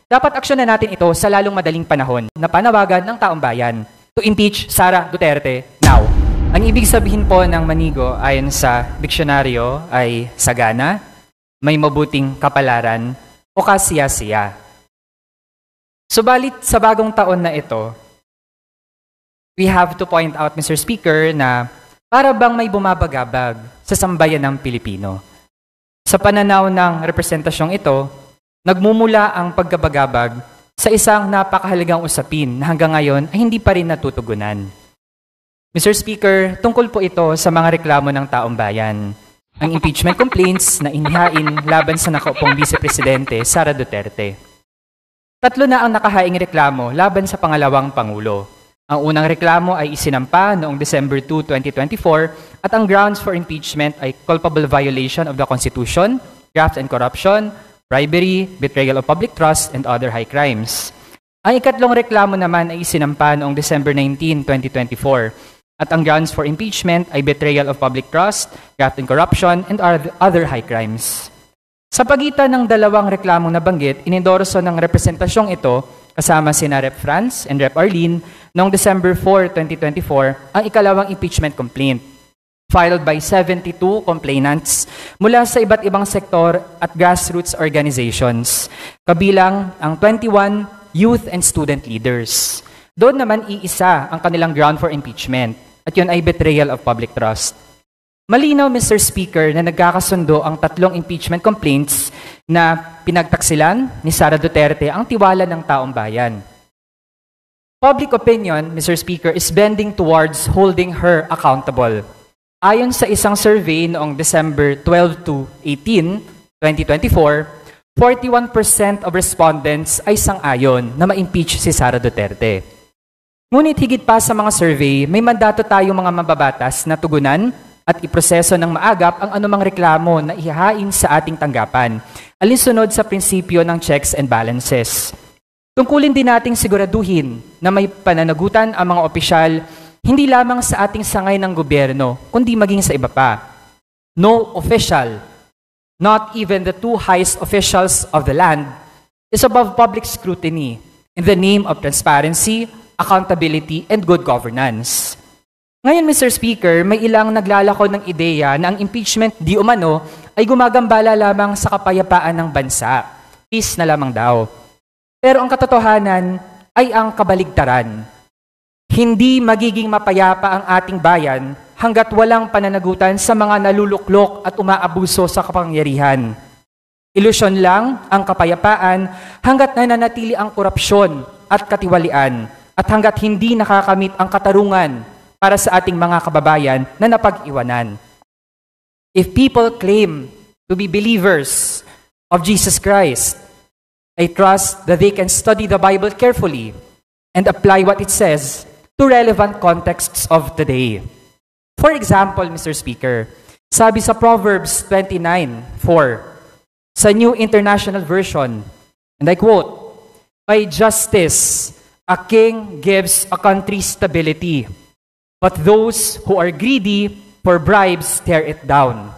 dapat aksyonan natin ito sa lalong madaling panahon na panawagan ng taong bayan to impeach Sara Duterte now. Ang ibig sabihin po ng manigo ayon sa diksyonaryo ay sagana, may mabuting kapalaran, o kasiya-siya. Subalit sa bagong taon na ito, we have to point out, Mr. Speaker, na para bang may bumabagabag sa sambayan ng Pilipino. Sa pananaw ng representasyong ito, nagmumula ang pagkabagabag sa isang napakahalagang usapin na hanggang ngayon ay hindi pa rin natutugunan. Mr. Speaker, tungkol po ito sa mga reklamo ng taong bayan. Ang impeachment complaints na inihain laban sa nakaupong Vice Presidente Sara Duterte. 3 na ang nakahaing reklamo laban sa pangalawang Pangulo. Ang unang reklamo ay isinampa noong December 2, 2024 at ang grounds for impeachment ay culpable violation of the Constitution, graft and corruption, bribery, betrayal of public trust, and other high crimes. Ang ikatlong reklamo naman ay isinampa noong December 19, 2024 at ang grounds for impeachment ay betrayal of public trust, graft and corruption, and other high crimes. Sa pagitan ng dalawang reklamong nabanggit, inendorso ng representasyong ito kasama sina Rep. Franz and Rep. Arlene noong December 4, 2024 ang ikalawang impeachment complaint, filed by 72 complainants mula sa iba't ibang sektor at grassroots organizations, kabilang ang 21 youth and student leaders. Doon naman iisa ang kanilang ground for impeachment, at yun ay betrayal of public trust. Malinaw, Mr. Speaker, na nagkakasundo ang 3 impeachment complaints na pinagtaksilan ni Sara Duterte ang tiwala ng taong bayan. Public opinion, Mr. Speaker, is bending towards holding her accountable. Ayon sa isang survey noong December 12 to 18, 2024, 41% of respondents ay sang-ayon na ma-impeach si Sara Duterte. Ngunit higit pa sa mga survey, may mandato tayong mga mababatas na tugunan at iproseso ng maagap ang anumang reklamo na ihahain sa ating tanggapan, alinsunod sa prinsipyo ng checks and balances. Tungkulin din nating siguraduhin na may pananagutan ang mga opisyal hindi lamang sa ating sangay ng gobyerno, kundi maging sa iba pa. No official, not even the 2 highest officials of the land, is above public scrutiny in the name of transparency, accountability, and good governance. Ngayon, Mr. Speaker, may ilang naglalako ng ideya na ang impeachment di umano ay gumagambala lamang sa kapayapaan ng bansa. Peace na lamang daw. Pero ang katotohanan ay ang kabaligtaran. Hindi magiging mapayapa ang ating bayan hanggat walang pananagutan sa mga naluluklok at umaabuso sa kapangyarihan. Ilusyon lang ang kapayapaan hanggat nananatili ang korupsyon at katiwalian at hanggat hindi nakakamit ang katarungan para sa ating mga kababayan na napag-iwanan. If people claim to be believers of Jesus Christ, I trust that they can study the Bible carefully and apply what it says to relevant contexts of today. For example, Mr. Speaker, sabi sa Proverbs 29:4, sa New International Version, and I quote, "By justice, a king gives a country stability, but those who are greedy for bribes tear it down."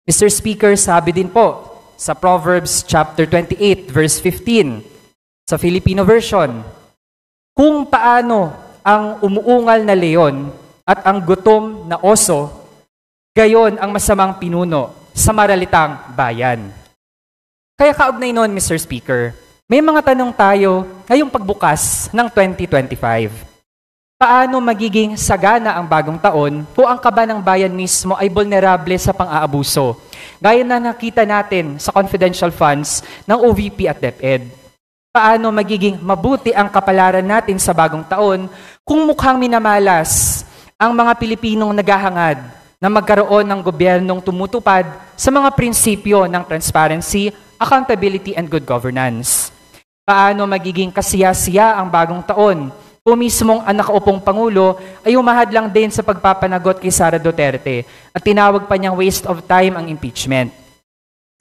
Mr. Speaker, sabi din po sa Proverbs chapter 28, verse 15, sa Filipino version, kung paano ang umuungal na leon at ang gutom na oso, gayon ang masamang pinuno sa maralitang bayan. Kaya kaugnay noon, Mr. Speaker, may mga tanong tayo ngayong pagbukas ng 2025. Paano magiging sagana ang bagong taon kung ang kaba ng bayan mismo ay vulnerable sa pang-aabuso? Gaya na nakita natin sa confidential funds ng OVP at DepEd. Paano magiging mabuti ang kapalaran natin sa bagong taon kung mukhang minamalas ang mga Pilipinong naghahangad na magkaroon ng gobyernong tumutupad sa mga prinsipyo ng transparency, accountability, and good governance? Paano magiging kasiya-siya ang bagong taon kung mismong ang nakaupong Pangulo ay umahad lang din sa pagpapanagot kay Sara Duterte at tinawag pa niyang waste of time ang impeachment?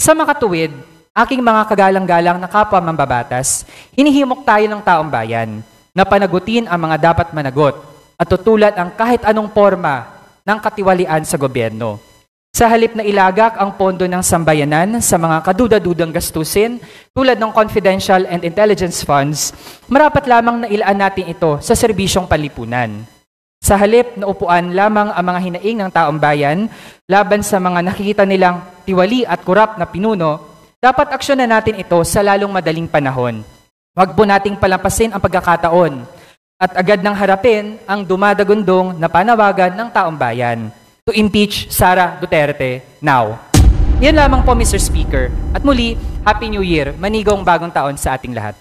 Sa makatuwid, aking mga kagalang-galang na kapwa mambabatas, hinihimok tayo ng taong bayan na panagutin ang mga dapat managot at tutulan ang kahit anong forma ng katiwalian sa gobyerno. Sa halip na ilagak ang pondo ng sambayanan sa mga kaduda-dudang gastusin tulad ng confidential and intelligence funds, marapat lamang na ilaan natin ito sa serbisyong panlipunan. Sa halip na upuan lamang ang mga hinaing ng taong bayan laban sa mga nakikita nilang tiwali at kurap na pinuno, dapat aksyonan natin ito sa lalong madaling panahon. Huwag po nating palampasin ang pagkakataon at agad nang harapin ang dumadagundong na panawagan ng taong bayan to impeach Sara Duterte now. Yan lamang po, Mr. Speaker. At muli, Happy New Year, manigong bagong taon sa ating lahat.